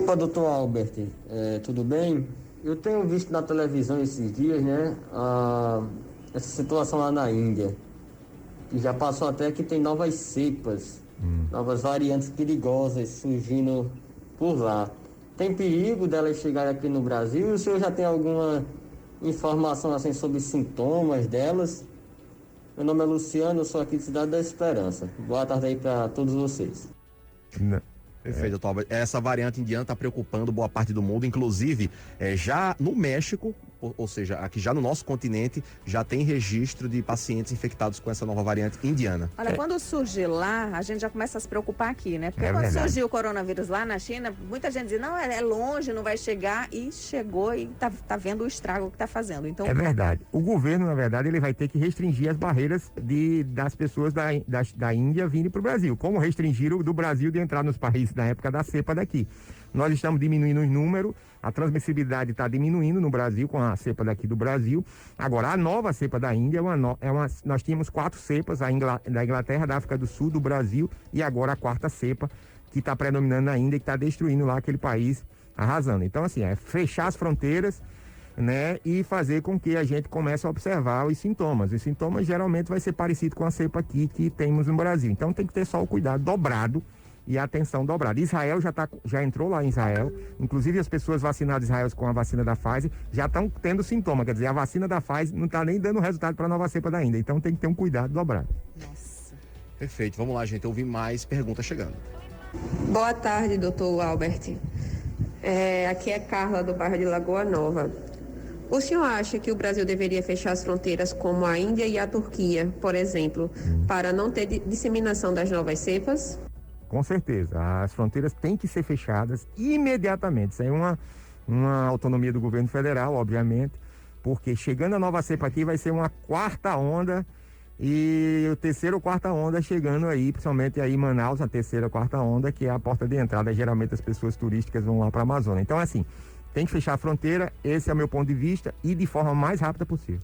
Opa, doutor Albert, tudo bem? Eu tenho visto na televisão esses dias, né, essa situação lá na Índia, que já passou até que tem novas cepas, novas variantes perigosas surgindo por lá. Tem perigo delas chegarem aqui no Brasil? O senhor já tem alguma informação assim sobre sintomas delas? Meu nome é Luciano, eu sou aqui de Cidade da Esperança. Boa tarde aí para todos vocês. Perfeito, doutor Albert. Essa variante indiana está preocupando boa parte do mundo, inclusive já no México, ou seja, aqui já no nosso continente, já tem registro de pacientes infectados com essa nova variante indiana. Olha, quando surge lá, a gente já começa a se preocupar aqui, né? Porque quando surgiu o coronavírus lá na China, muita gente dizia, não, é longe, não vai chegar, e chegou e tá vendo o estrago que tá fazendo. Então, é verdade. O governo, na verdade, ele vai ter que restringir as barreiras das pessoas da Índia virem para o Brasil, como restringiram do Brasil de entrar nos países na época da cepa daqui. Nós estamos diminuindo os números, a transmissibilidade está diminuindo no Brasil com a cepa daqui do Brasil. Agora, a nova cepa da Índia nós tínhamos 4 cepas, da Inglaterra, da África do Sul, do Brasil, e agora a 4ª cepa que está predominando na Índia e que está destruindo lá aquele país, arrasando. Então, assim, é fechar as fronteiras, né, e fazer com que a gente comece a observar os sintomas. Os sintomas geralmente vai ser parecido com a cepa aqui que temos no Brasil. Então tem que ter só o cuidado dobrado e a atenção dobrada. Israel já entrou lá em Israel, inclusive as pessoas vacinadas em Israel com a vacina da Pfizer já estão tendo sintoma, quer dizer, a vacina da Pfizer não está nem dando resultado para a nova cepa da Índia, então tem que ter um cuidado dobrado. nossa. Perfeito, vamos lá, gente, eu vi mais perguntas chegando. Boa tarde, doutor Albert. Aqui é Carla, do bairro de Lagoa Nova. O senhor acha que o Brasil deveria fechar as fronteiras como a Índia e a Turquia, por exemplo, para não ter disseminação das novas cepas? Com certeza, as fronteiras têm que ser fechadas imediatamente. Isso aí é uma autonomia do governo federal, obviamente, porque chegando a nova cepa aqui vai ser uma 4ª onda e o 3ª ou 4ª onda chegando aí, principalmente aí em Manaus, a 3ª ou 4ª onda, que é a porta de entrada. Geralmente as pessoas turísticas vão lá para a Amazônia. Então, assim, tem que fechar a fronteira, esse é o meu ponto de vista, e de forma mais rápida possível.